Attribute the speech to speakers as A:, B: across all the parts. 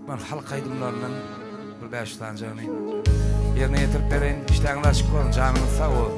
A: Türkmen halk aydımlarının bir başlanacağını yerine getirip bereyim. İşleriniz açık olun, canınız sağ olun.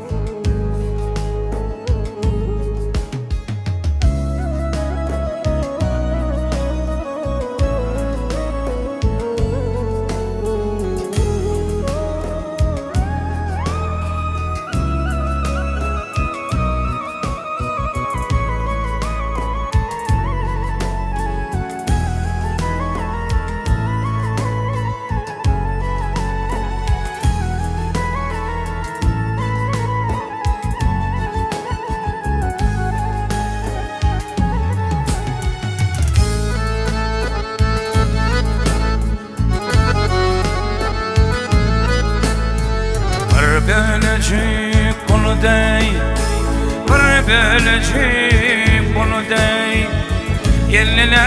B: Bölecek bunu dey, bir bölecek bunu dey, geline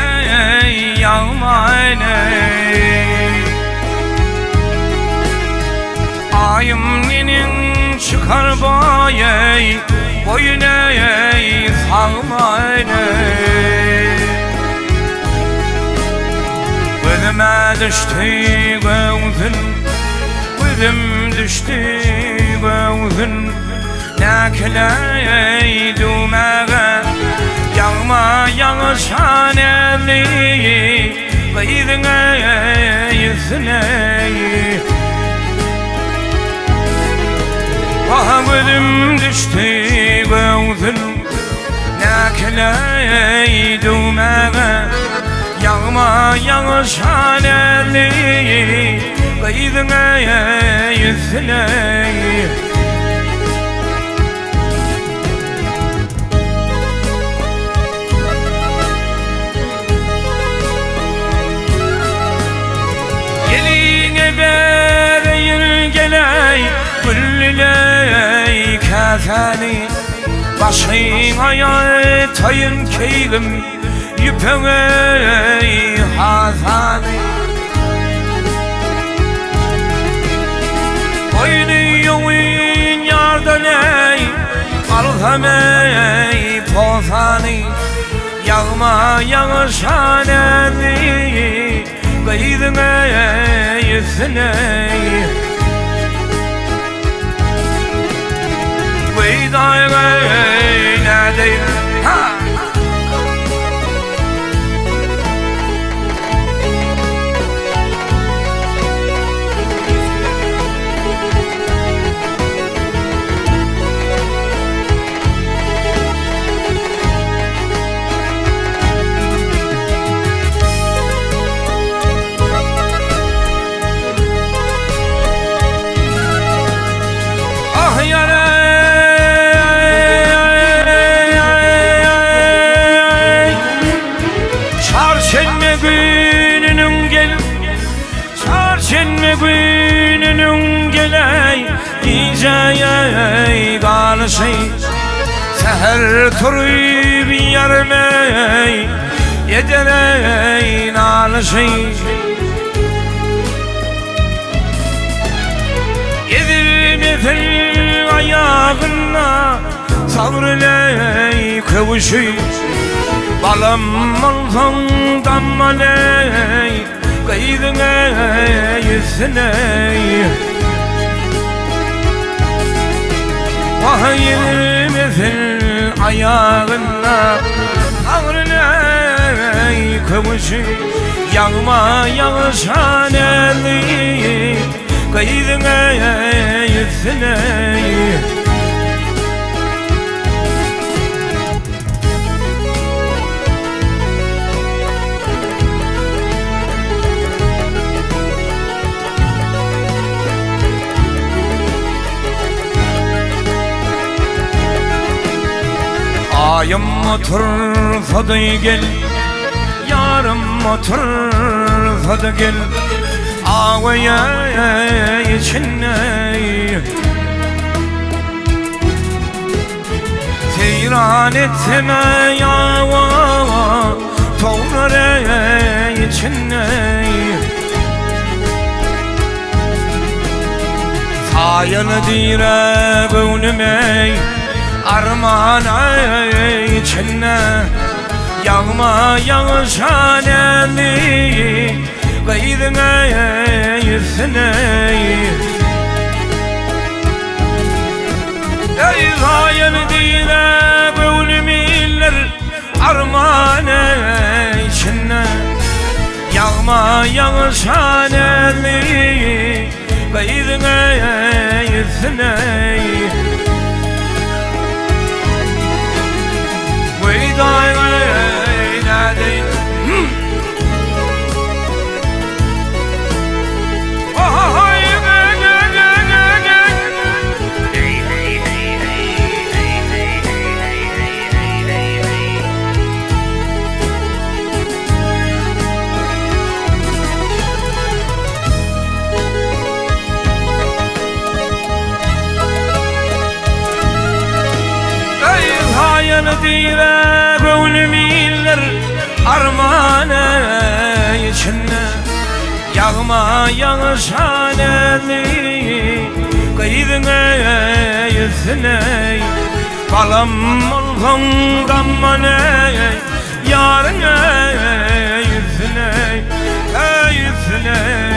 B: yağmayne. Ayım ninin çıkar boyay, boyuna salmayne. Gözüme düştü gözün, gözüm düştü gözün, nekle düğmeye yağma yağışan eli, kıydına yüzüne. Ah gözüm düştü gözün, nekle düğmeye yağma yağışan eli, kıydına yüzüne. Geline bereyim geley, güllüley kefeni, başıma yatayım keylim, yüpüğey hazani. Oynuyorun yardan ey, alham ey pozani, yağma yağışan eli, kıydına yüzüne. Kıydına ne değil ha? Çarşembe gününün geley, geceye kalışay, seher turuyup yarmey, yederey nalışay. Yedirmesin ayağına, sabrıley kavuşuy, balım olsan dammaley, kıydına yüzüne. Vah yedirmesin ayağına, sabrıley kavuşuy, yağma yağışan eli, kıydına yüzüne. Ayım otursa da gel, yarım otursa da gel, ağaya içine. Seyran etme yava, toğlara içine. Sayılı dire gönlüme, arman içine, yağma yağışan eli, Gaydına yüzüne Ey gayen dine gönlümiller armane içine Yağma yağış haneli Gaydına yüzüne Veyday gaynadeyn Dile gönlümiller armane içine Yağma yağış haneli Gaydına yüzüne Balam olgun gammane Yarına yüzüne Yüzüne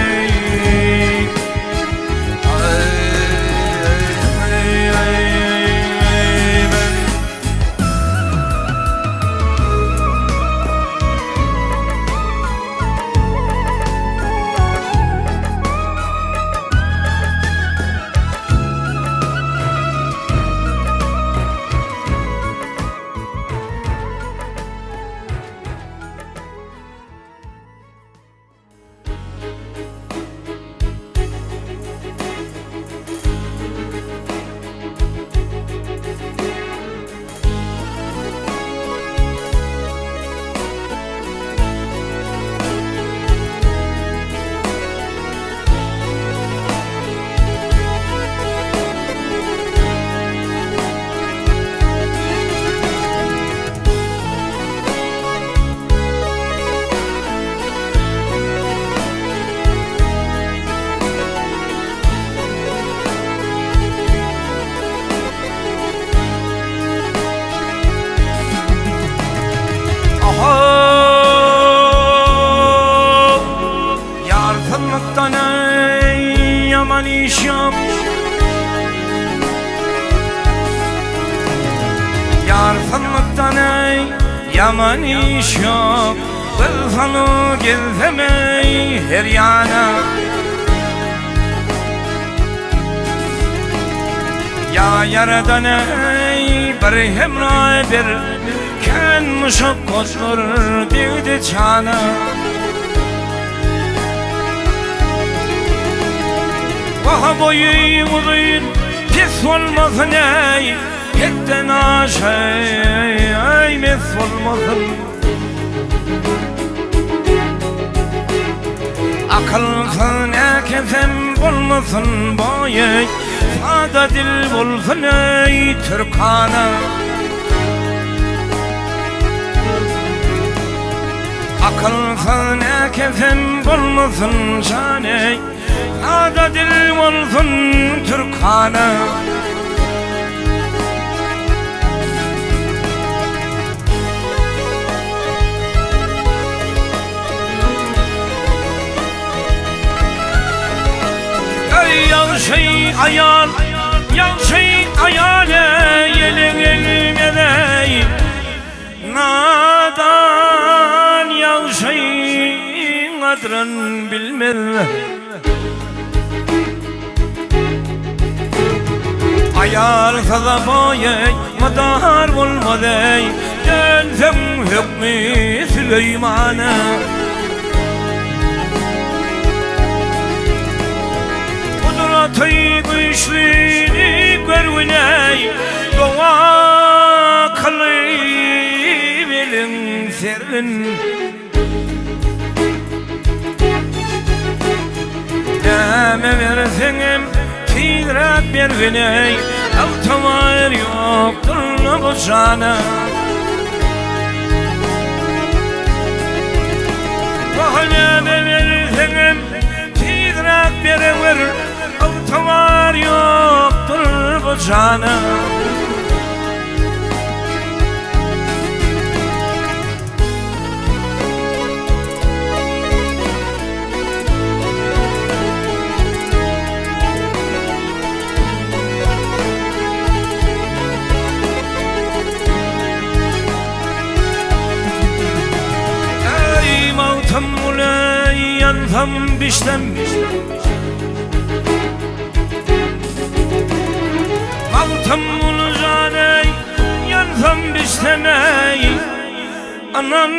B: Yartanlıktan ey yaman iş yok Yartanlıktan ey yaman iş yok Kılfanı gezemey her yana Ya yaradan ey bir hemra bir Ken muşakkatlar devdi çana Vaha boyu uzun pis olmasın ey Hepten aşay mis olmasın Akılsın ekefem bulmasın boyu Sada dil bulsun ey Türkana Akılsın ekefem bulmasın caney Sada dil bulsun Türkana Ey yavşey ayal Yavşey ayal Yelin elin eley Nadan yavşey Adran bilmez Ayar sada boyey Madar bulmadey Dönsem hükmü Süleyman'a Kudratı güçlüğünü görüney Doğa kalbimin sırrın Deme versenim Tidrat bir viney Altamar yoktur bu sana Deme versenim Tidrat bir viney Altamar yoktur bu sana yansam bişlem Altım ulu caney yansam bişlemey Anan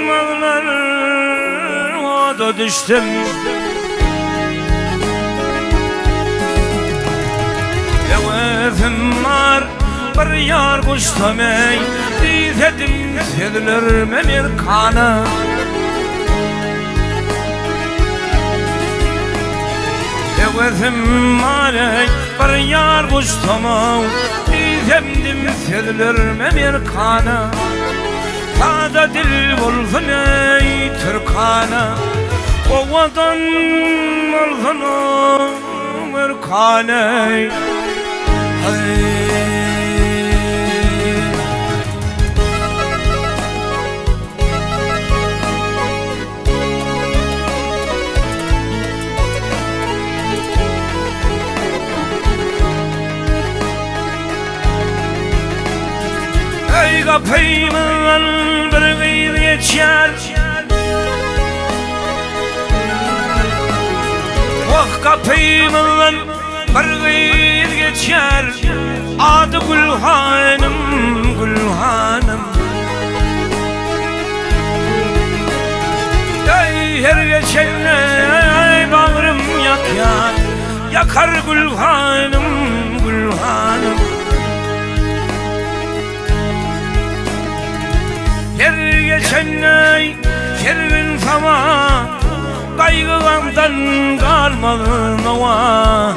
B: ağlar o da düştüm Evim var bir yar kuştamey Dizedim sedilir memir kanı Evim var bir yar kuştamay Dizedim sedilir memir kanı Sada dil bulsun ey Türkan'a O vatan olsun o Amerikan'a Ey kapıyımın bir gıyır geçer Oh kapıyımın bir gıyır geçer Adı Gülhanım, Gülhanım Ey her geçen ey bağrım yakar Yakar Gülhanım, Gülhanım Her geçen ey her gün sama Kaygılandan kalmadın ova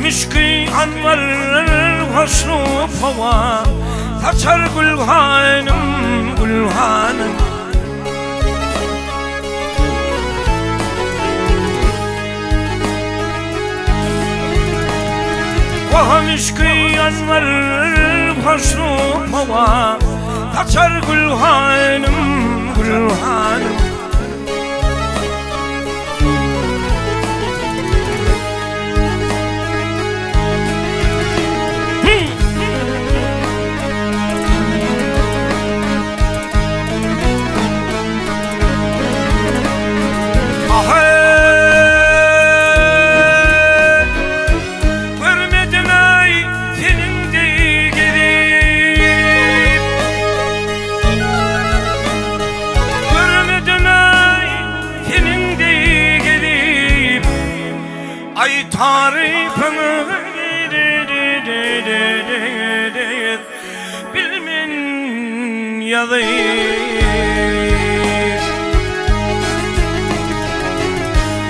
B: Müşkü anvar hoşlu hava Saçar Gülhanım, Gülhanım Vah müşkü anvar hoşlu hava Saçar Gülhanım, Gülhanım Ay tarifini bilmin yazayım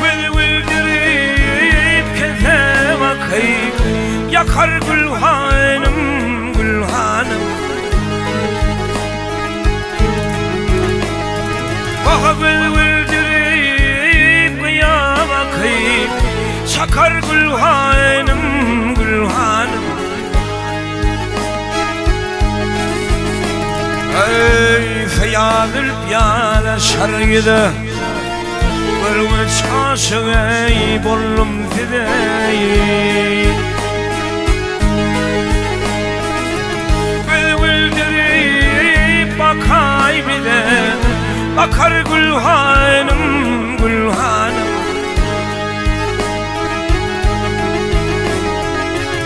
B: Vılvıldırıp keze bakayım Yakar Gülhanım, Gülhanım Vah vılvıldırıp kıya bakayım Çakar Gülhanım, Gülhanım Ey feyadül piyale şargıda Vırvıç aşık ey bollum fidey Vılvıldırıp bakay bile Bakar Gülhanım, Gülhanım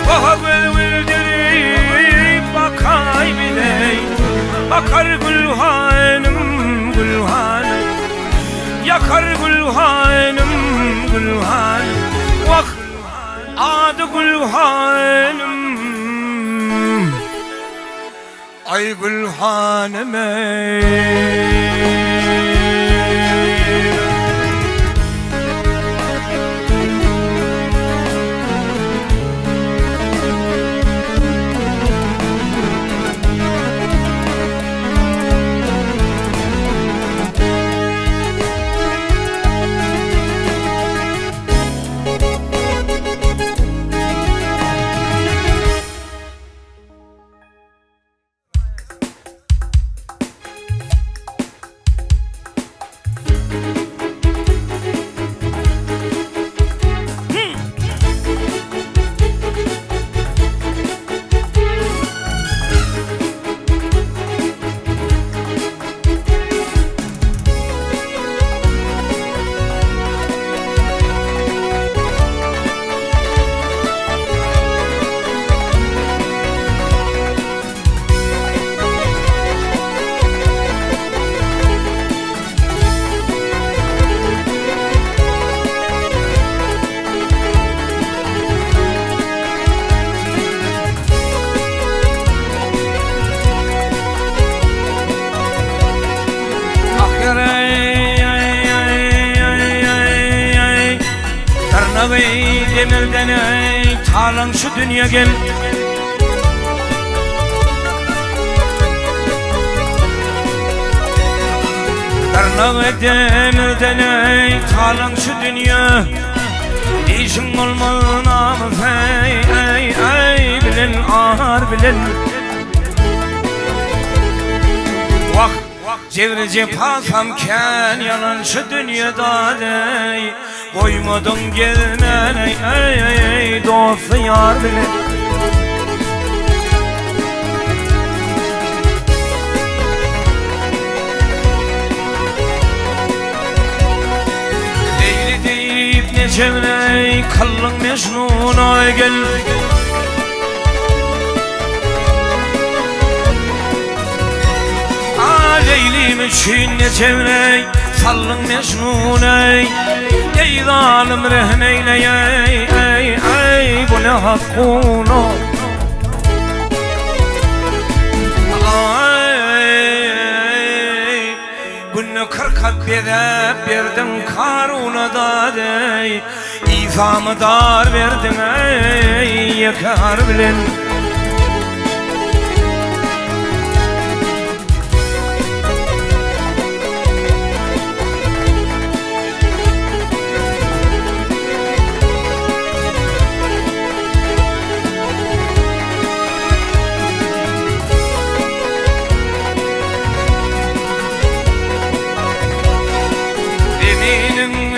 B: Vah vılvıldırıp bakay bile Bakar Gülhanım, Gülhanım Yakar Gülhanım, Gülhanım Vah adı Gülhanım Ay Gülhanım ey Darnavey demirden ey talan şu dünya gel. Darnavey demirden ey talan şu dünya. İşin olmalı namız ey ey ey bilin ağır bilin. Vak cevrece pasamken yalan şu dünyada dey. Koymadın gelmen ey ey ey dostu yar bilin. Leyli deyip ne cemrey kallın Mecnun'a gel. Leylim için ne cemrey sallın Mecnun'a. Ey zalim rehmeyle ey ey ey bu ne hakkunu. Ay bunu kırkat bedep verdin Karun'a da dey. İzamı dar verdin ey yakar bilin.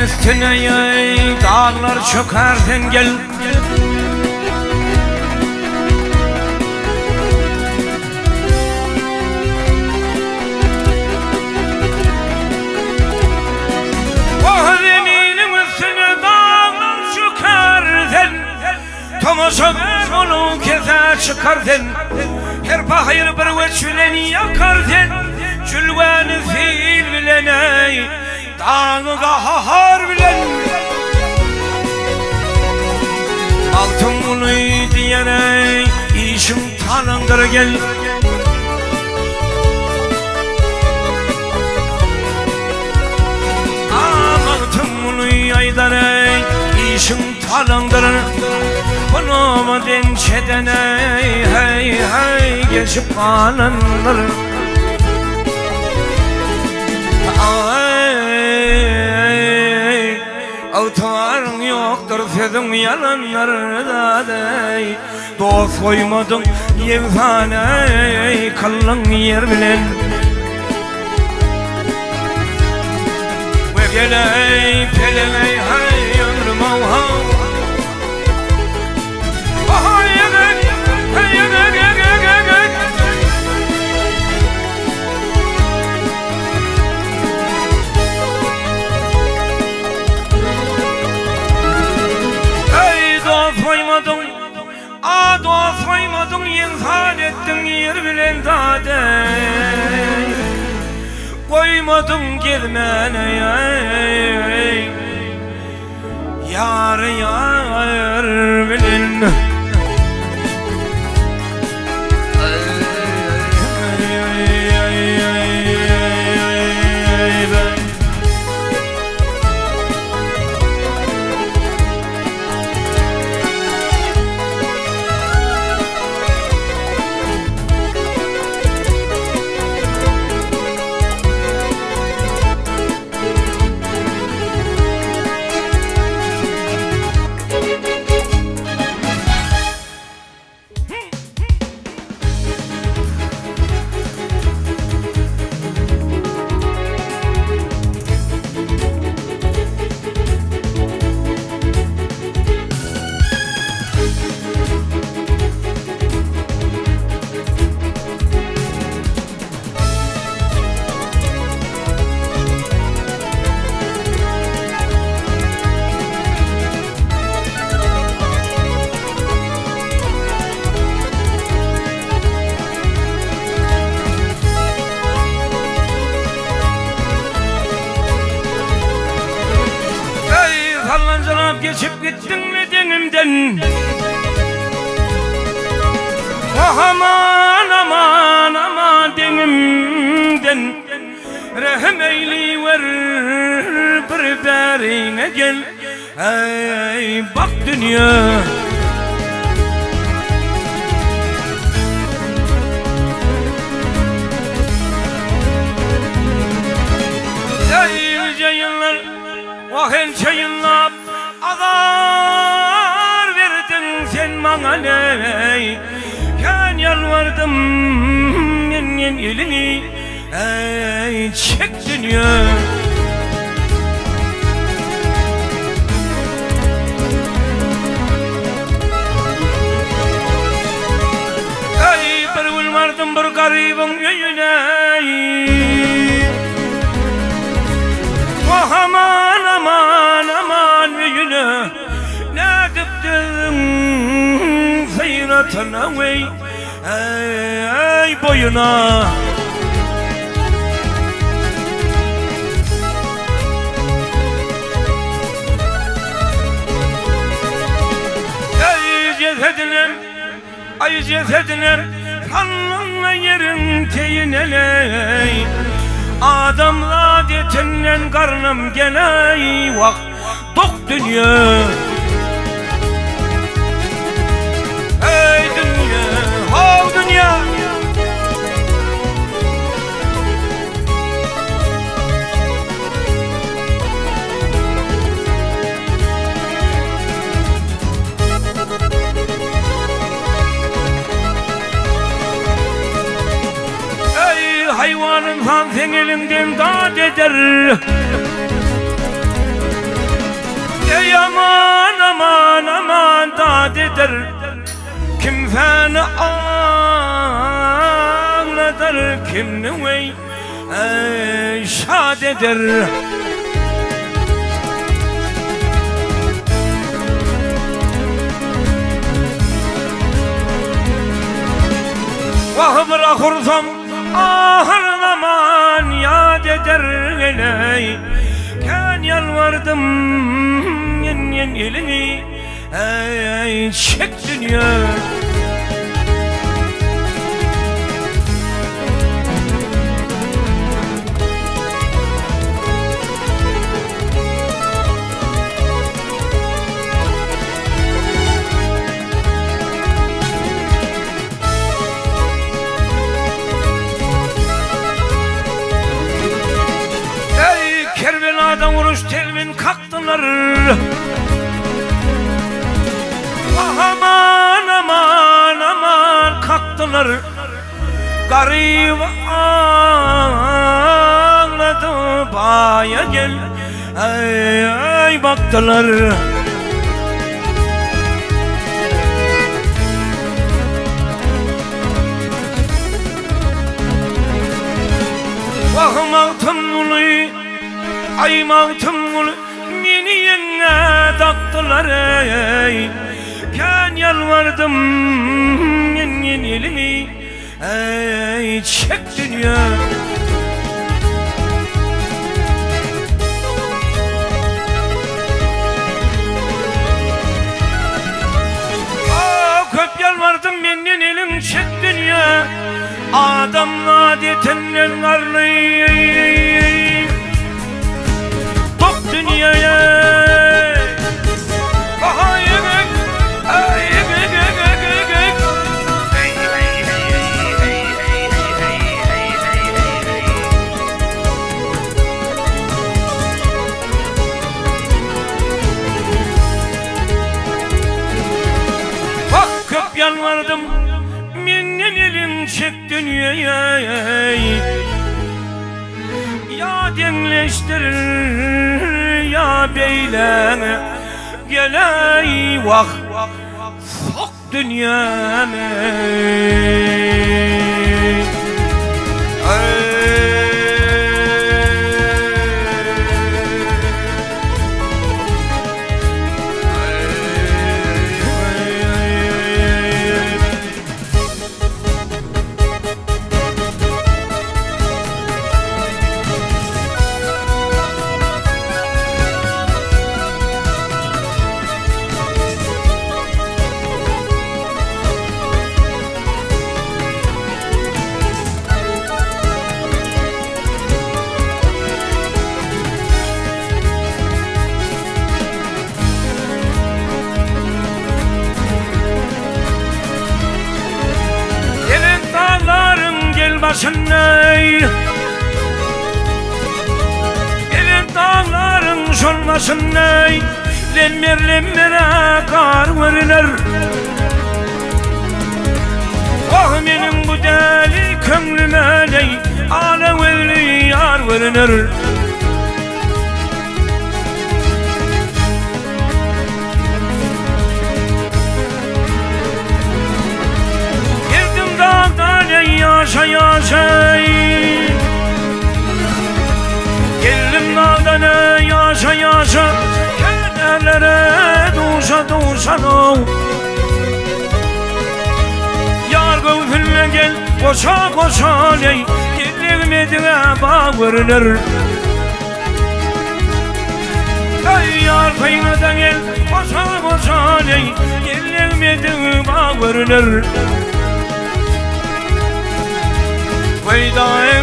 B: Üstüne yay dağlar çökerden gel. Oh zeminin üstüne dağlar çökerden. Tomaşa ben onu keser çıkarden. Her bahir bir veçüleni yakarden. Cülveni fil bileney dağını kahar bilen. Altın bunu diyene işim tanındır gel. Altın bunu aydana işim tanındır. Bunu mu dençedene hey hey geçip kanındır. Avtarın yoktur sözün yalanları dey. Dost koymadın yevzane kallın yer bilen. Ve geley peley hay ömrüm avha. Doğa saymadın insan ettin yer bilen zade. Koymadın gelmene yar yar bilin. Sallancalanıp geçip gittin mi denimden? Oh aman aman aman denimden. Rehm eyli ver bir berine gel. Ey bak dünya, ey cayınlar, vahen çayınlap ağar verdin sen bana ney? Ben yalvardım yen elini, ey çek dünya. Ey bir vardım bir garibin yüzüne, vah aman aman aman yüzüne, ne diptin seyratına vey, ey boyuna. Ey cesedler, ay cesedler, kanlı yerin teyineley, adamla detinden karnım geley, vah dok dünya. Ey dünya, hav dünya. Ey hayvanın sen elinden dağ eder. Ey aman aman aman dağ eder. Kim fena ağlatır, kim ne vey şad eder. Vah bırakırsam ahır zaman yad eder eley. Ben yalvardım yen elini, ey çek dünya. Ey Kerbela'dan vuruş telvin kalktılar. Aman aman aman kalktılar. Garip ağladı baya gel, ey baktılar. Vah mağtım ulu, ay mağtım ulu, beni yenge taktılar ey. Ben yalvardım yen elini, ey çek dünya. Köp yalvardım yen elin çek dünya. Adamla detinden karlı top dünyaya. Yalvardım menden elin çek dünyaya. Ya denleştir ya beyleme, geley vah sok dünyame. başın ey Evin dağların solmasın ey Lemmer lemmere kar verilir Ah benim bu deli kömrüme ey Alevli yar verilir Yaşa yaşa Geldim dağdan yaşa yaşa Kederlere duşa duşa no Yar gövhülle gel koşa koşa ey Gelmediğe bağırılır Ey yar peyneden gel koşa koşa ey Gelmediğe bağırılır Veyda ey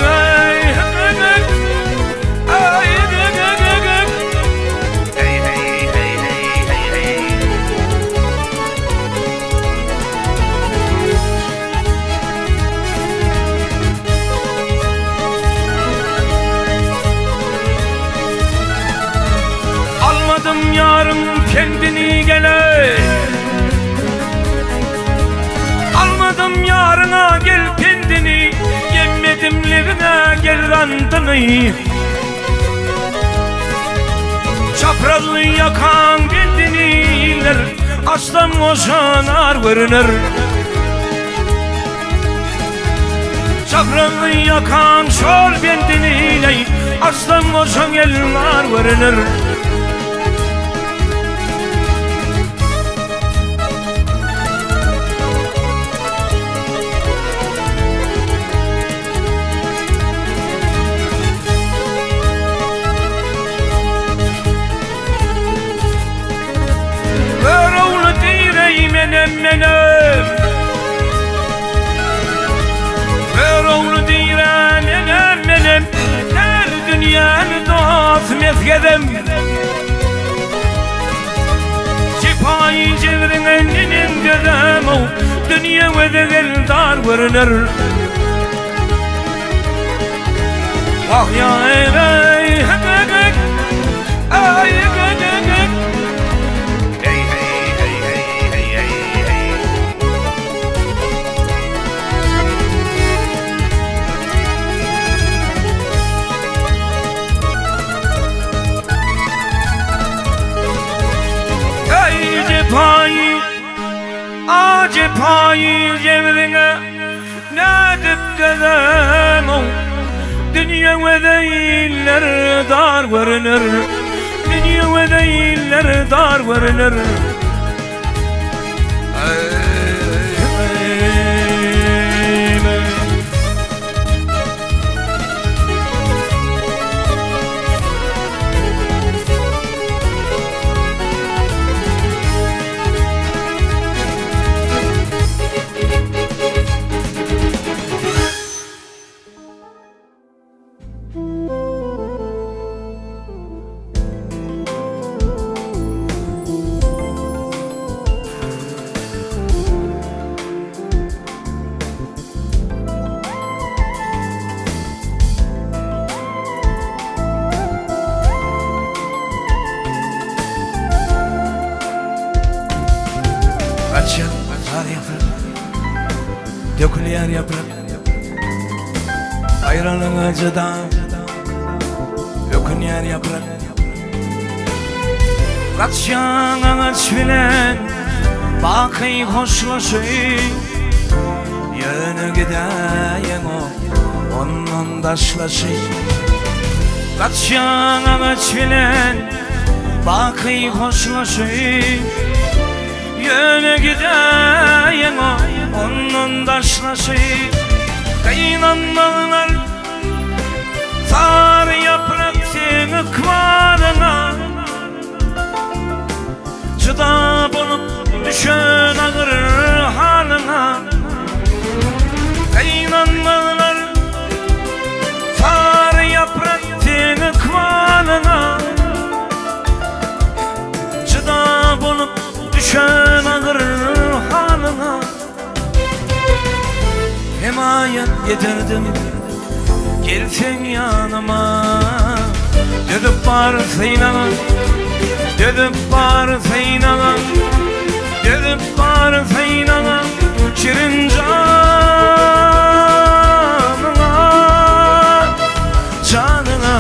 B: Almadım yarım kendini gele Almadım yarına gel kendini Yemmedim levine gel randını Çaprazlı yakan kendiniler Aslan koşanar vırınır Çaprazlı yakan şol kendiniler Aslan koşan gelinler vırınır menem Ver oğlu diren menem Her dünyanı dost mezgedem Sipahi cevrine ninin dedem o Dünya ve de gel dar vırınır Ah ya ey ay Cephayı cevrine ne dip dedem o Dünya ve değiller dar vırınır Dünya ve değiller dar vırınır Açın, hadi yaprak Dökülüyor yaprak Ayranın acıdan Dökülüyor yaprak Kaçyan ağaç bilen Bakı hoşlaşır Yönü gideyen o Ondan daşlaşır Kaçyan ağaç bilen Bakı hoşlaşır Yöne gideyen o Onun daşlaşır Kaynanmalar Sar yaprak seni kvarına Çıda bulup düşen ağır halına Kaynanmalar Sar yaprak seni kvarına Çıda bulup düşen ağır halına Hem Hemaya getirdim, gelsen yanıma. Dödüp bağırsa inanan, dödüp bağırsa inanan, dödüp bağırsa inanan, şirin canına, canına.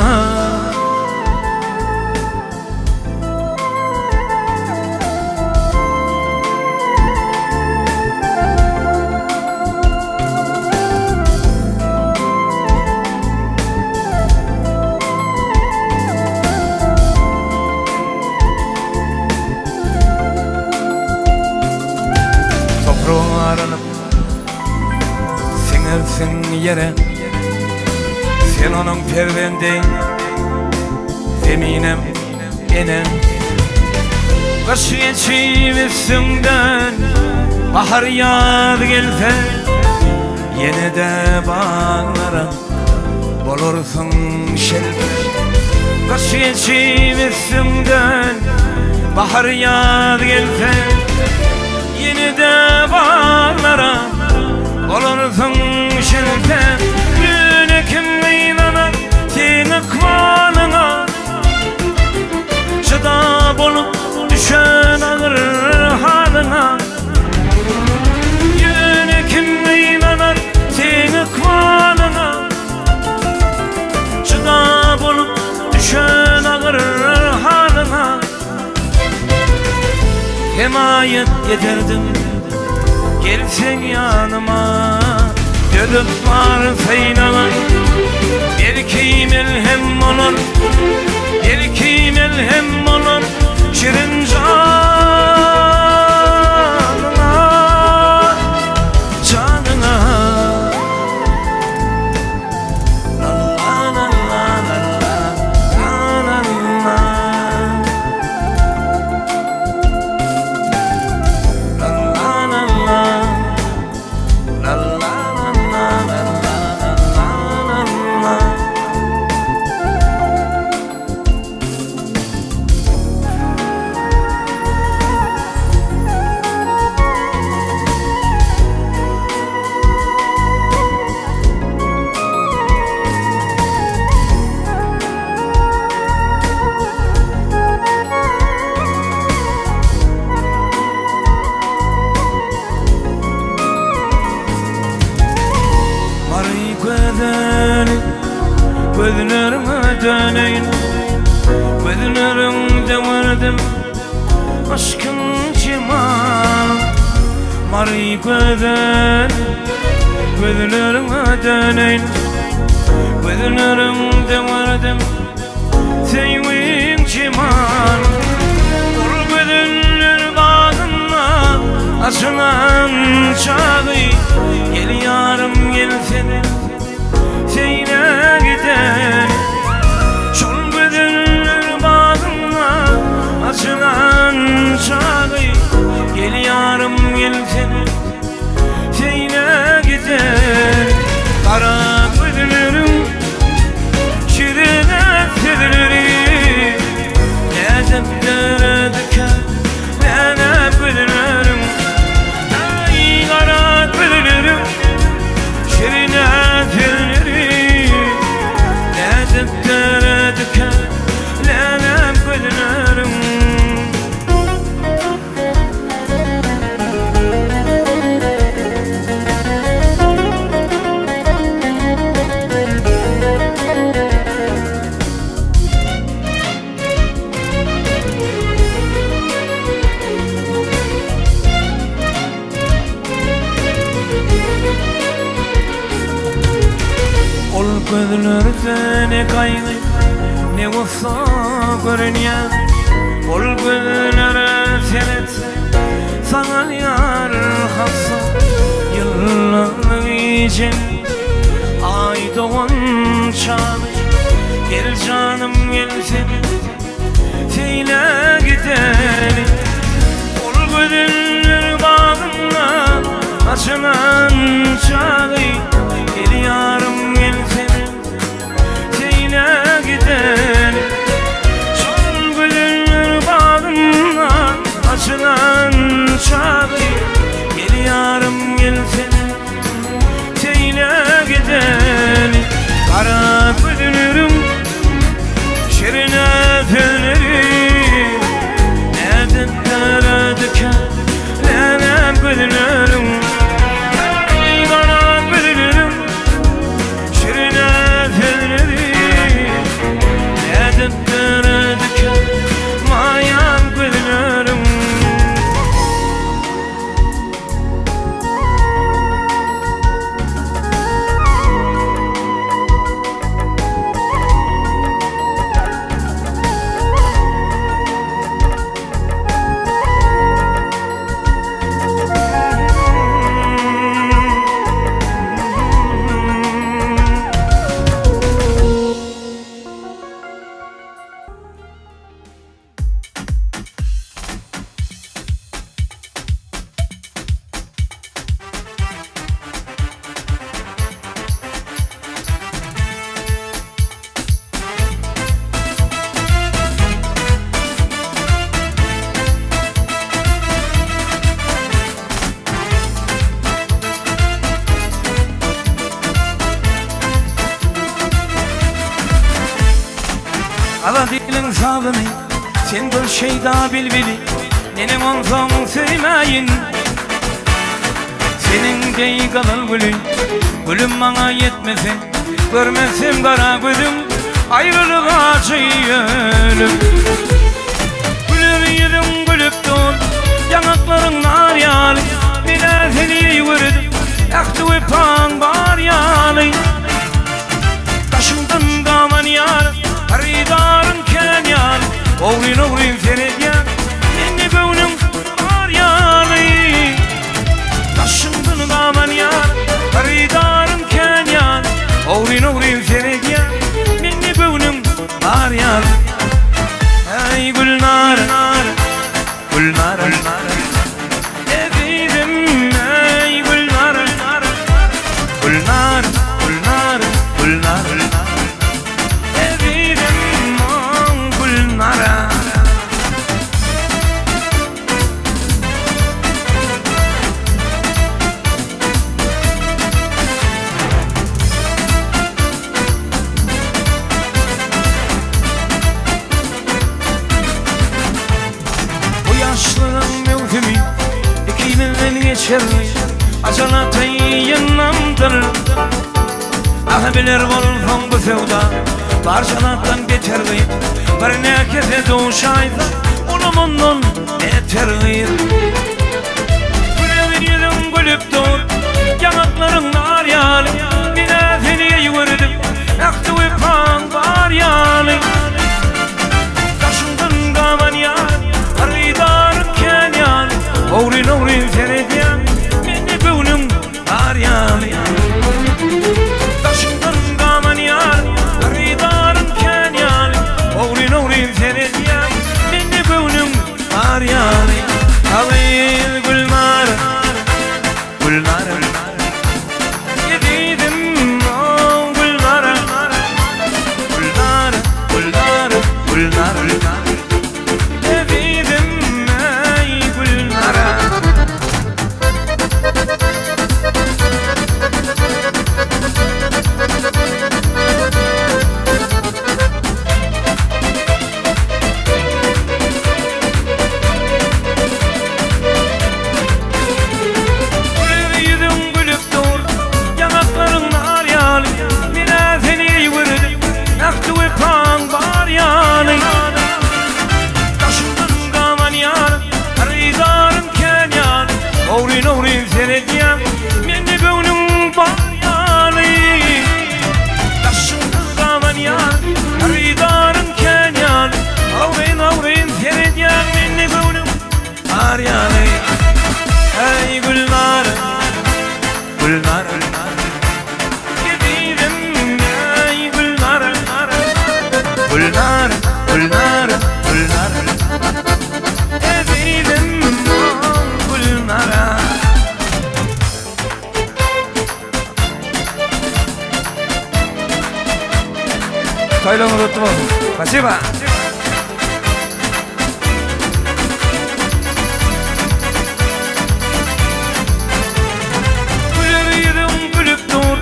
B: Toprağa aranıp sinersin yere, sen onun pervende, zeminem inen. Kış geçip üstümden bahar yağdı gelse, yine de bağlara bulursun şelbe. Kış geçip üstümden bahar yağdı gelse, yine de bağlara olursun şelbe. Güne kim inanar senin kvalına, çıda bolup düşen ağır halına. Güne kim inanar senin kvalına, çıda bolup düşen ağır halına. Himayet getirdim, gelsen yanıma. Dödüp varsa inanan, belki melhem olur, belki melhem olur, şirin canına, canına. La la la la la la la la. Gözlerime döneyin, gözlerimde vardım aşkın ciman. Mari gözlerime döneyin, gözlerimde vardım sevin ciman. Ol gözler bağına açılan çağı, gel yarım gel seni seyine gider. Şol gözler bağına açılan çağı, gel yarım gel seni seyine gider. Kara gözlerim şirin ettileri, lezetlere döker lene gözlerim. Ay kara gözlerim şirin ettileri, lezetlere döker lene gözlerim. Gözlerde ne kaygı ne gussa görünüyor. Ol gözlere senetse sana yar hassa. Yıllar için ay doğan çağır, gel canım gel seni seyle gidelim. Ol gözler bağına açılan çağı, gel yarım gel seni seyle gidelim. Son gözler bağına açılan çağı, gel yarım gel seni seyle hesabını sen bir şey daha bilbili. Nenem olsam sevmeyin senin dey kalır gülün. Gülüm bana yetmesin görmezsem kara gözüm ayrılık acıyım. Gülüm yedim gülüp dur yanakların nar yalı. Bile seni gördüm yaktı öpen var yalı. Taşımdan kaman yar haridarın ken yar. Oğlin oğlin seyrediyen beni gönlüm var yalı. Taşımdan kaman yar haridarın ken yar. Oğlin oğlin seyrediyen beni gönlüm var yalı. Ey Gülnar Gülnar Evirim ey Gülnar Gülnar Gülnar Gülnar Evirim o Gülnar'a. Bu yaşlının mevhimi ikimizden geçer. Acala tayyınamdır. Ah bilir olsam bu sevda parçalardan geçer gıyıp. Bir nekese doğuşaydı onu ondan beter gıyıp. Gülemin yüzüm gülüp dur yanakların nar yalı. Bine seni gördüm yaktı öpen var yalı. Taşımdan kaman yar haridarın ken yalı. Oğlin oğlin seyrediyen beni gönlüm var yalı. Taşımdan kaman yar haridarın ken yalı. Oğlin oğlin seyrediyen beni gönlüm var yalı. Alayım Gülnar Gülnar Yedim o Gülnar Gülnar Gülnar Gülnar Evidim ey Gülnar'a. Yüzüm gülüp dur yanakların nar yalı. Bile seni gördüm yaktı öpen var yalı. Taşımdan kaman yar haridarın ken yar. Oğlin oğlin seyrediyen beni gönlüm var yalı. Taşımdan kaman yar haridarın ken yar. Oğlin oğlin seyrediyen beni gönlüm var yalı. Ey Gülnar Gülnar Yedim ey Gülnar Gülnar Gülnar Gülnar Evidim o Gülnar'a. Kaylonu unuttum oğlum. Спасибо. Gülürüydüm gülüp dur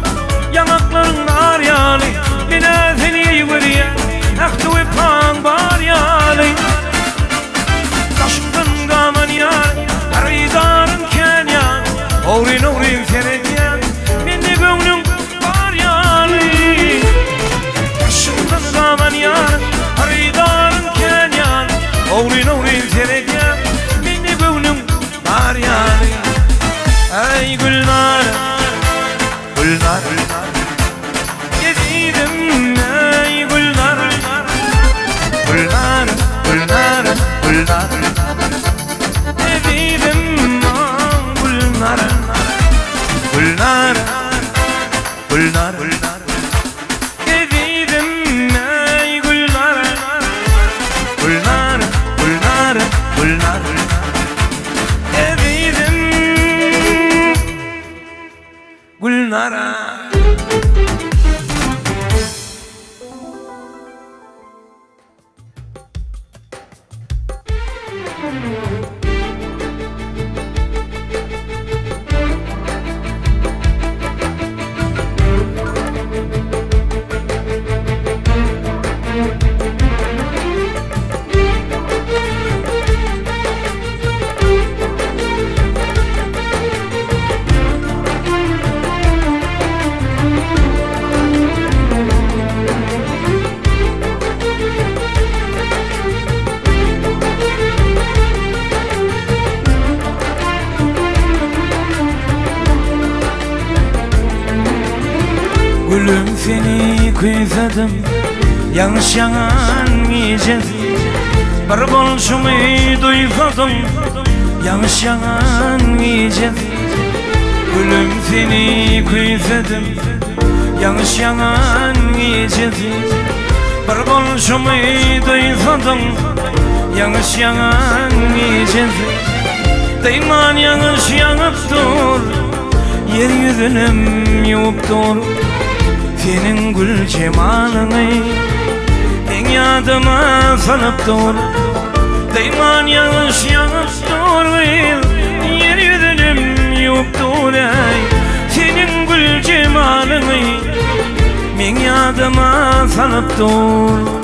B: yanakların nar yalı. Bine seni görüyen yaktı öpen var yalı. Taşımdan kaman yar haridarın ken yar. Oğlin oğlin seyrediyen beni gönlüm var yalı. Taşımdan kaman yar haridarın ken yar. Oğlin oğlin seyrediyen beni gönlüm var yalı. Ey Gülnar Gülnar Yedim ey Gülnar Gülnar Gülnar Gülnar Evidim o Gülnar'a. Gülnar Gülnar Evidim ey Gülnar Gülnar Gülnar Gülnar Evidim Gülnar'a. Gülüm seni kuysadım, yanlış yanan yiyeceğiz. Bir bolşumu duysadım, yanlış yanan yiyeceğiz. Gülüm seni kuysadım, yanlış yanan yiyeceğiz. Bir bolşumu duysadım, yanlış yanan yiyeceğiz. Deyman yanlış yanıp dur, yeryüzünüm yuvup dur. Senin gül cemalını en yadıma salıp dur. Deyman yanlış yanıp dur, yeryüzünüm yuvup dur. Senin gül cemalını en yadıma salıp dur.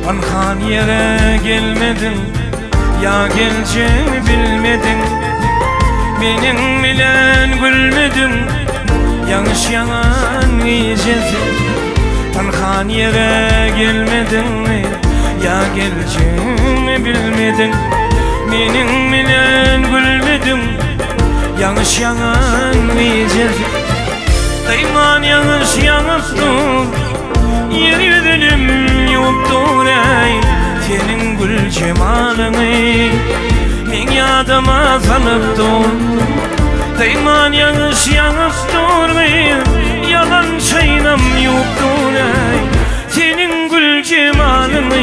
B: Anhan yere gelmedin, ya geleceğini bilmedin. Benim bilen gülmedin, yanlış yanan yiyeceğiz. Anhan yere gelmedin, ya geleceğini bilmedin. Benim bilen gülmedin, yanlış yanan yiyeceğiz. Deyman yanlış yanıp dur, yeryüzünüm yuvup dur. Senin gül cemalını men yadıma salıp dur. Deyman yanlış yanıp dur, yalan şeynam yuvup dur. Senin gül cemalını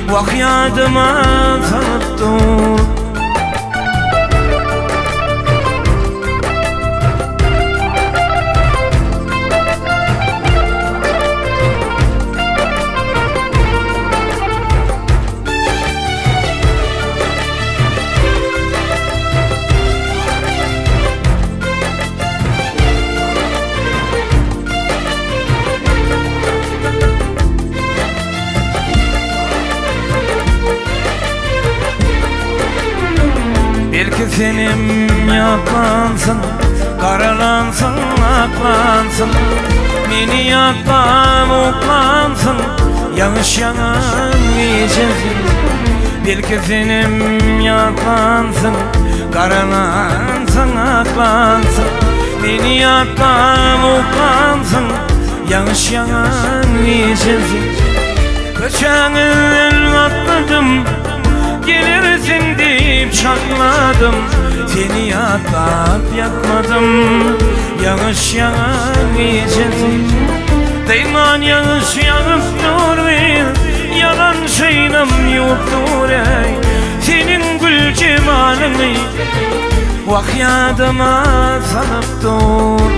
B: vah yadıma salıp dur. Belki senin yaklansın, karalansın, aklansın. Beni yaklam, oklansın, yanlış yanan yiyeceğiz. Belki senin yaklansın, karalansın, aklansın. Beni yaklam, oklansın, yanlış yanan yiyeceğiz. Bıçağın atladım, gelirsin deyip çakladım. Seni yaklap yakmadım, yanlış yanan yiyeceğiz. Deyman yanlış yanıp dur, yalan şeynam yuvup dur. Senin gül cemalını vah yadıma salıp dur.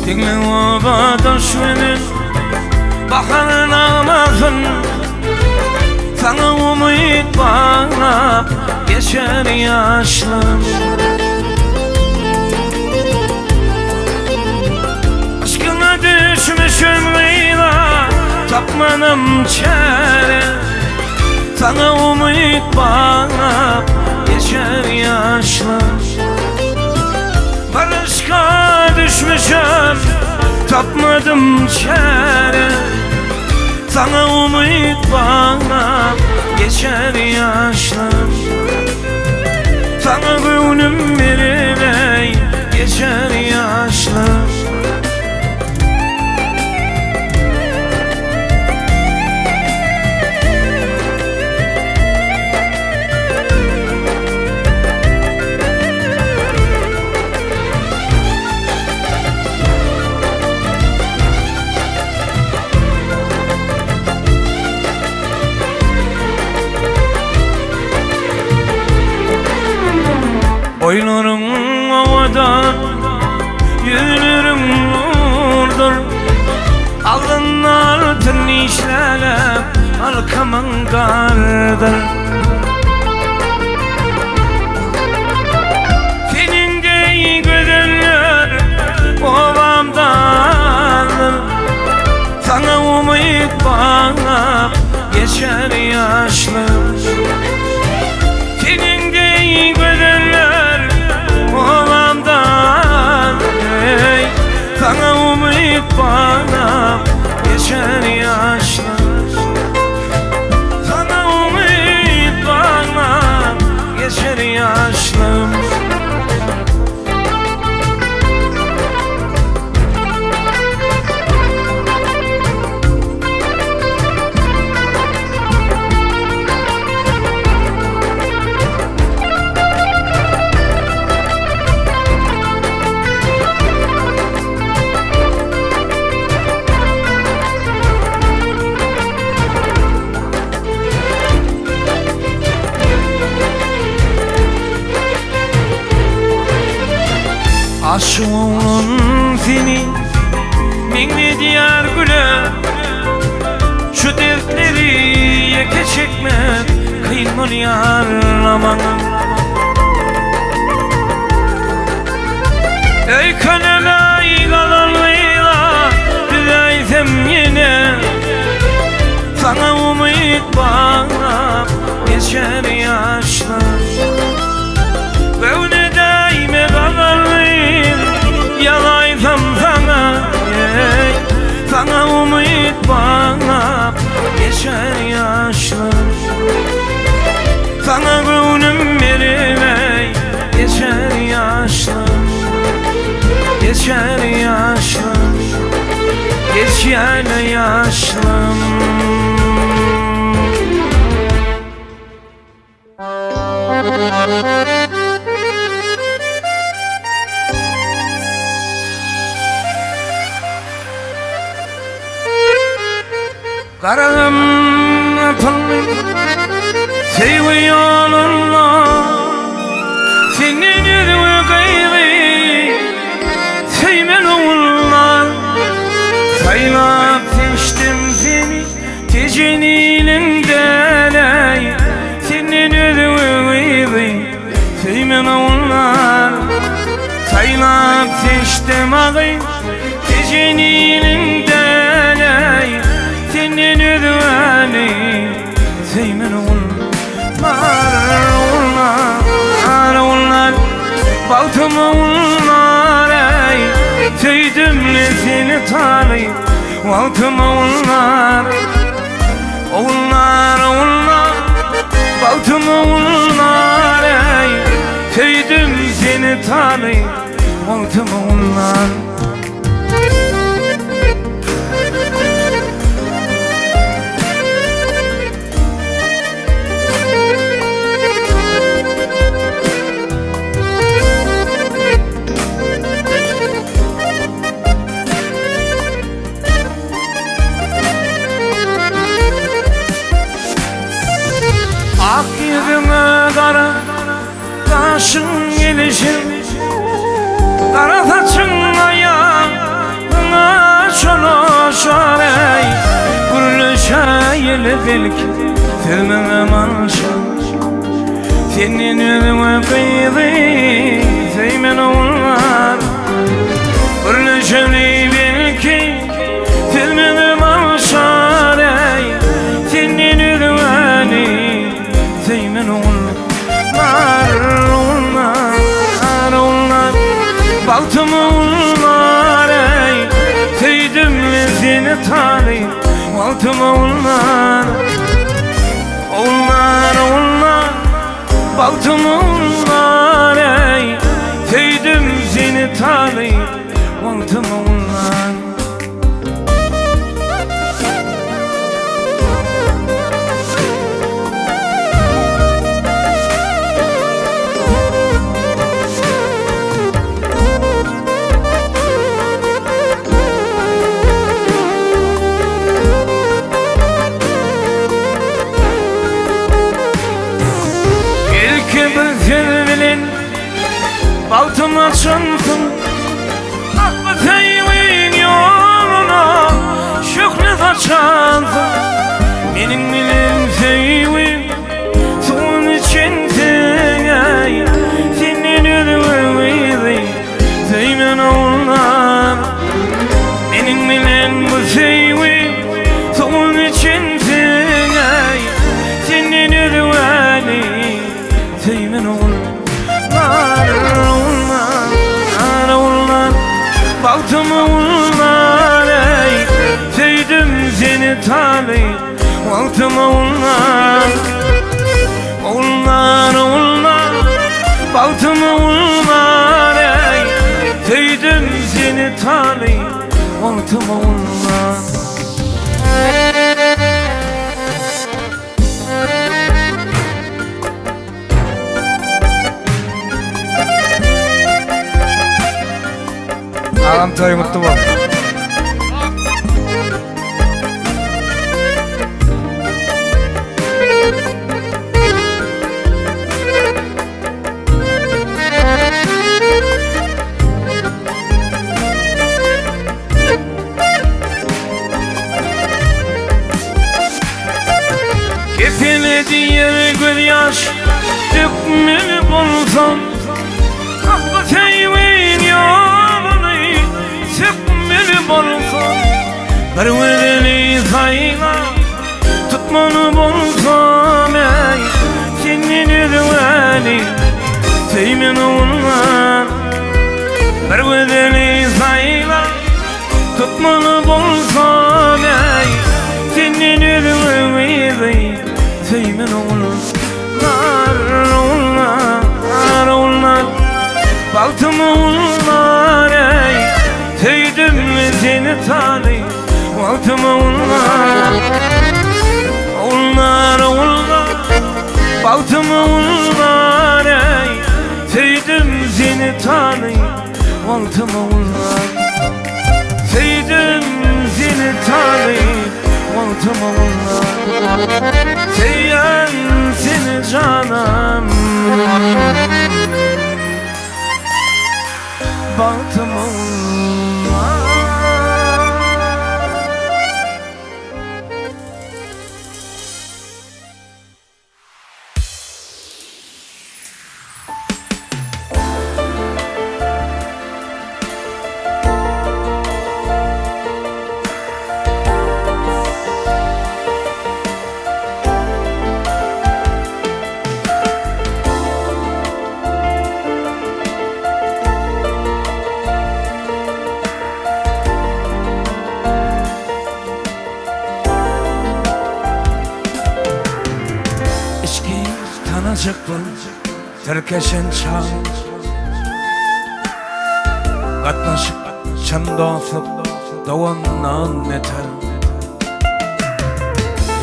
B: Dinle obada şvenin, baharın ağmasın. Sana umut bağlap geçer yaşlarım. Aşkına düşmüşüm Leyla, tapmadım çare. Sana umut bağlap geçer yaşlar. Barışka düşmüşüm, tapmadım çare. Sana umut bana geçer yaşlar. Sana gönlüm veriley geçer yaşlar. Oylarım havada, işlelem halkamın gardır. Senin de gözünler ovamdandır. Sana umut bağlap geçer yaşlım. Senin de gözünler ovamdan, sana umut bağlap geçer yaşlım. Sana umut bağlap geçer yaşlım. Aşığım seni minni diyar güle, şu dertleri yeke çekmek kıyın yarlamanın. Ey kanelay kalanlıyla düzeysem yine, sana umut bağlap geçer yaşlar. Ve ne daime kalanlıyla yalaysam sana, sana umut bağlap geçer yaşlar. Sana gönlüm vermey geçer yaşlar. Geçer yaşlar, geçer yaşlım. Kararım yapılmış sevgi yolunla, senin yüzüne gayrı sevmen oğullar. Saylap seçtim seni gecenin elinden, senin yüzüne gayrı sevmen oğullar. Saylap seçtim ağay gecenin elinden, senin yüzüne sevmen oğullar. Oğullar baltım oğullar, söydümle seni tanıyım baltım oğullar. Oğullar oğullar baltım oğullar, söydüm seni tanıyım baltım oğullar. Ak yüzüme kara kaşın gelişim, kara saçın ayağına şonoşar, ey gürlüşeyli belki sevmeme manşam. Senin yüzüme kıydı sevmen oğullar, gürlüşeyli belki sevmeme manşar, ey senin yüzüme sevmen oğullar. Oğullar oğullar baltım oğullar, sevdim seni tanıyım baltım oğullar. Oğullar oğullar baltım oğullar, sevdim seni tanıyım baltım oğullar. Baltıma çönsün, aklı teyvin yoluna, şükrü saç çalsın Menin bilen sevim Son için seni Senin ödümü Zeymen oğullar Menin bilen bu sevim Son için seni Senin ödümü Zeymen oğullar Oğullar Baltımı oğullar Sevdim seni tabi Baltımı oğullar Oğullar oğullar Baltımı oğullar Sevdim seni tabi Baltımı oğullar
A: Ağam toy mutlu bol.
B: Kefene diye göz yaş dökmeli bulsam Ah bu sevin yolunu sıkmeli bulsam Bir vedeli sayla tutmanı bulsam ey Senin ödüveli sevmen olmaz Bir vedeli sayla tutmanı bulsam ey Senin ödüveli sevmen oğullar Oğullar Oğullar Baltımı oğullar Sevdim seni tanı Baltımı oğullar Oğullar Oğullar Baltımı oğullar Sevdim seni tanı Baltımı oğullar Sevdim seni tanı Baltımı oğullar Seyyan seni canım Baltım oğullar Tanacıktın Türkeşen çağ Katnaşık çandasıp Doğandan eter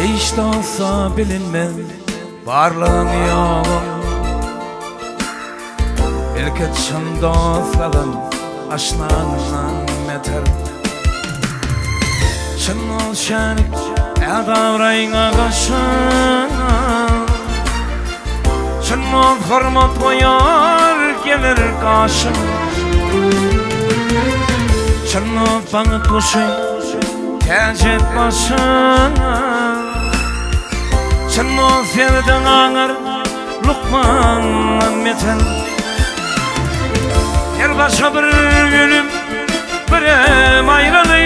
B: Hiç de olsa bilinmez Varlığın yolun Belki çandasların Aşnağından eter Çın ol şerik Edavrayına kaşın Şundan hürmet koyar gelir karşım Şundan bana kuşun tercih başına Şundan sevdin ağır Lukman metel Yer başa bir gülüm Birem ayrılı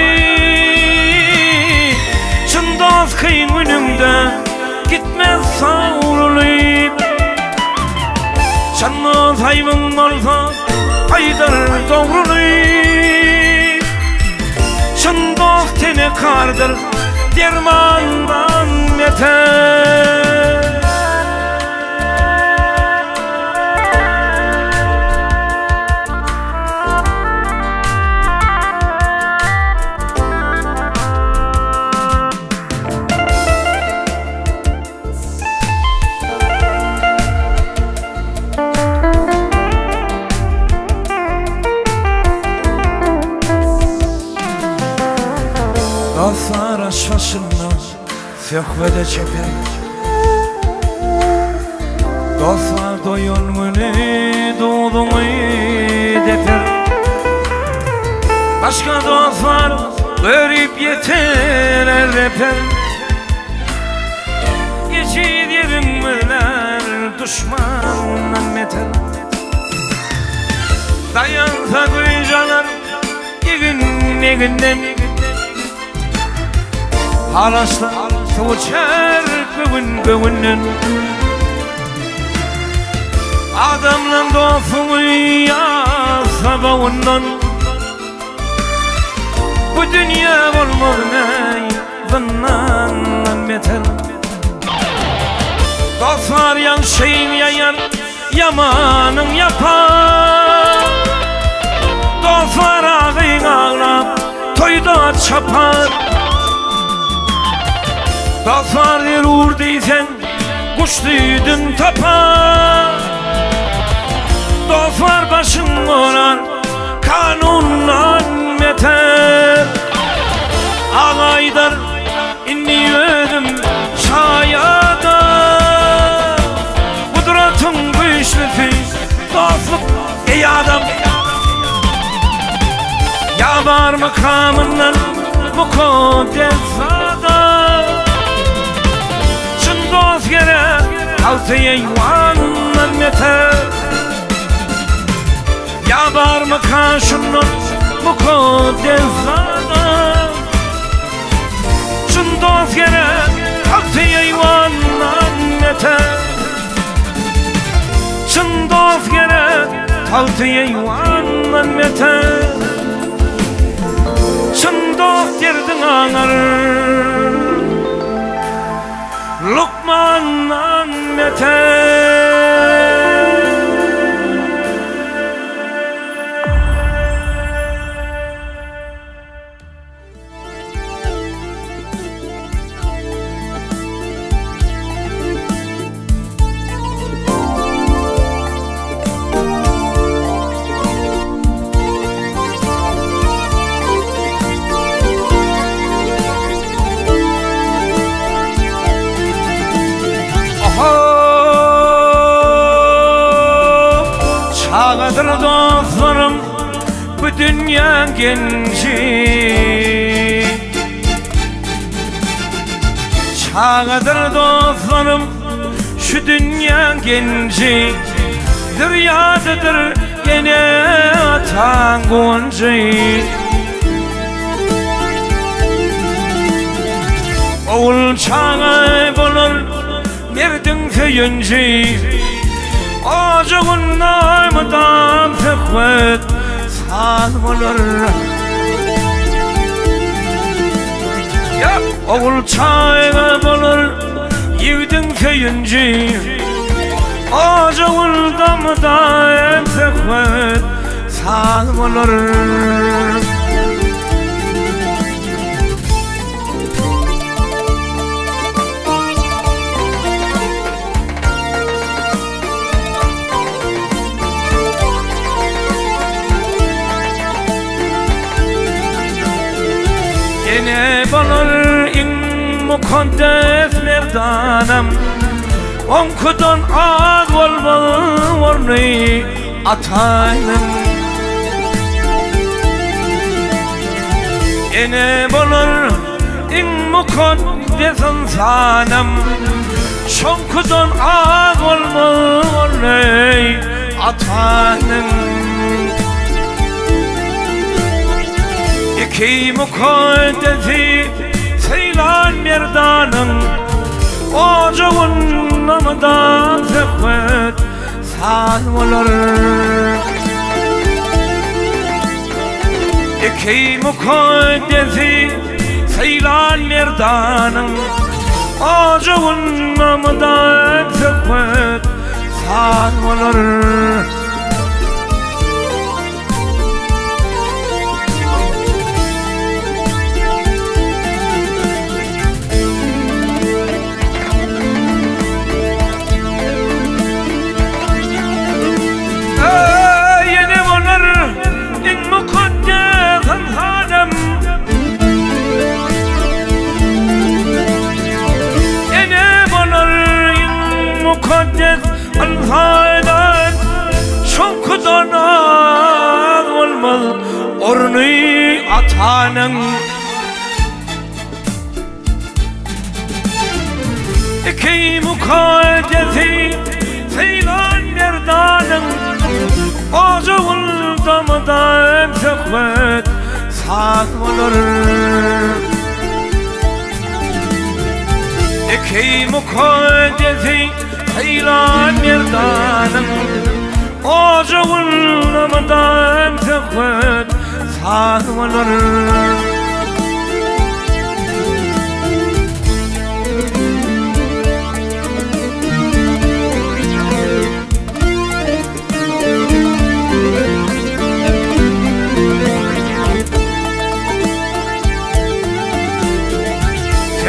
B: Şundan kıyın önümde Gitmez savruluyum Şanlı hayvan varsa haydar doğruluyum Şundak tene kardır dermandan yeter Dostlar aşmasınlar Söhbede çeper Dostlar doyun günü Doğduğunu deper Başka dostlar Örüp yeter reper Geçid yerim öler düşmandan beter Dayansa kuyucalar Yegünden Halaslar soğuçar bugünden Adamla dostunu yasa bağından Bu dünya olmaz ney zannandan beter Dostlar yan şeyin yayar yamanın yapar Dostlar ağın ağlap toyda çapar Dostlar derur deysen kuşluydun tapar Dostlar başın olar kanundan beter Ağaydar inni ödüm şayada Kudratın güçlüsü dostluk ey adam Yabar makamından mukaddes adam Çın dost gerek tavsiye yuvandan beter Yabar makamından mukaddes adam Çın dost gerek tavsiye yuvandan beter Çın dost gerek tavsiye yuvandan beter Çın dost yerdin ağır Lukman'dan beter Çağıdır dostlarım bu dünya genci Çağıdır dostlarım şu dünya genci Düryadıdır gene atan gonci Oğul çağı bulur merdin köyünci Ocağın namıdan tıkvet sağ olur Oğul çayga bulur yivdin köyünci Ocağın namıdan tıkvet sağ olur Yine bulur in mukaddes merdanım Onkudan ağ olmalı ornayı atayım Yine bulur in mukaddes insanım Şonkudan ağ olmalı ornayı atayım İki mukaddesi seylan merdanın Ocağın namıdan zıhvet sağ olur İki mukaddesi seylan merdanın Ocağın namıdan zıhvet sağ olur mukaddes alfaydan şonkudan olmaz ornu atanın mukaddesi Seylan merdanın Ocağın damıdan söhbet saklanır Eki mukaddesi Seylan merdanın Ocağın damıdan söhbet saklanır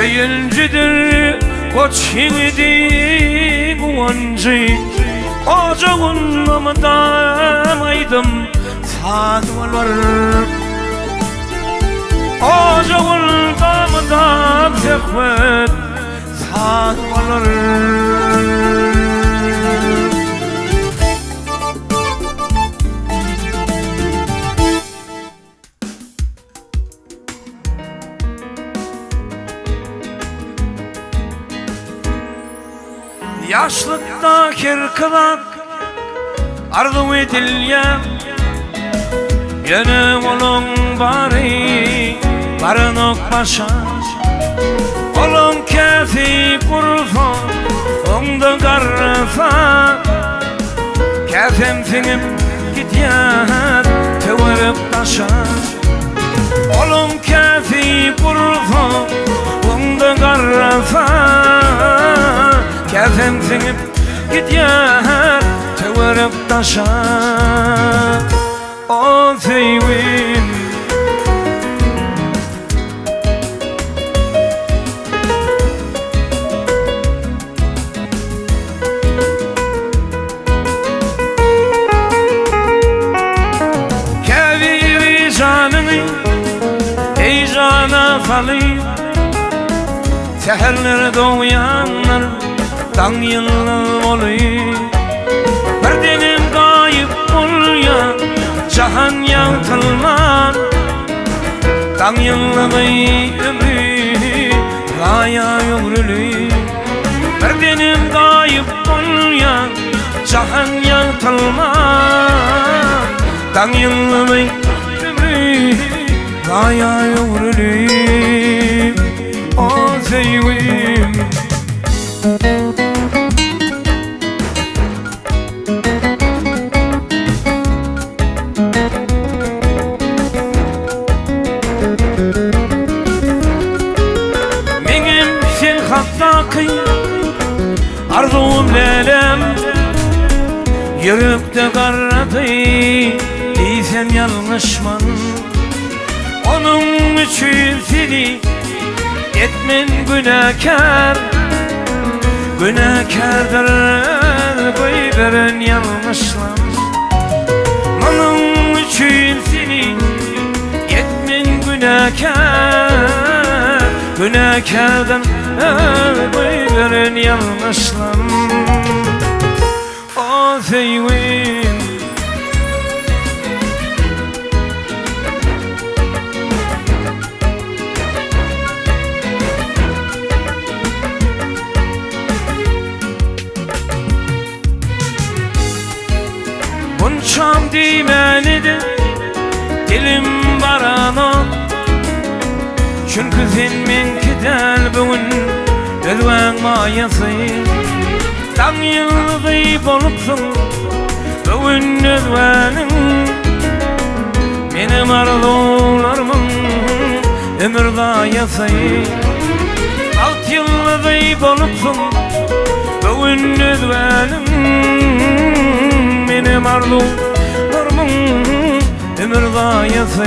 B: Seyincidir koç yiğidi kuvancı Ocağın namıdan aydım sadılar Ocağın namıdan zehvet sadılar Yaşlıkta kirkılan arzu edilyen Yine olun bari barınok başa Olun kefi kurfa onda garrafa Kefim finip gidyen tevirip taşa Olun kefi kurfa onda garrafa Kefim finip gidyen tevirip taşa O sevim Keviri canını heyecana salayım Seherler doğuyanlar dan yıllı olayım Birdenim kayıp olyan Cahan yantılman Dan yıllığı ömrü Gaya ömrülü Birdenim kayıp olyan Cahan yantılman Dan yıllığı ömrü Gaya ömrülü O sevim Hakkı arzum lelem Yürekte karradı Diysem yanlışman Onun için seni Etmen günahkar Günahkardır Koyveren yanlışlan Onun için seni Etmen günahkar Günahkardan Koyveren yanlışlan O sevim Bunçam dimenidir Dilim barana Çünkü sen menkidel bugün Ölven mayası Dan yıldız olupsun Bugün ölvenin Benim arzularımın Ömür dayası Alt yıldız olupsun Bugün ölvenin Benim arzularımın Ömür dayası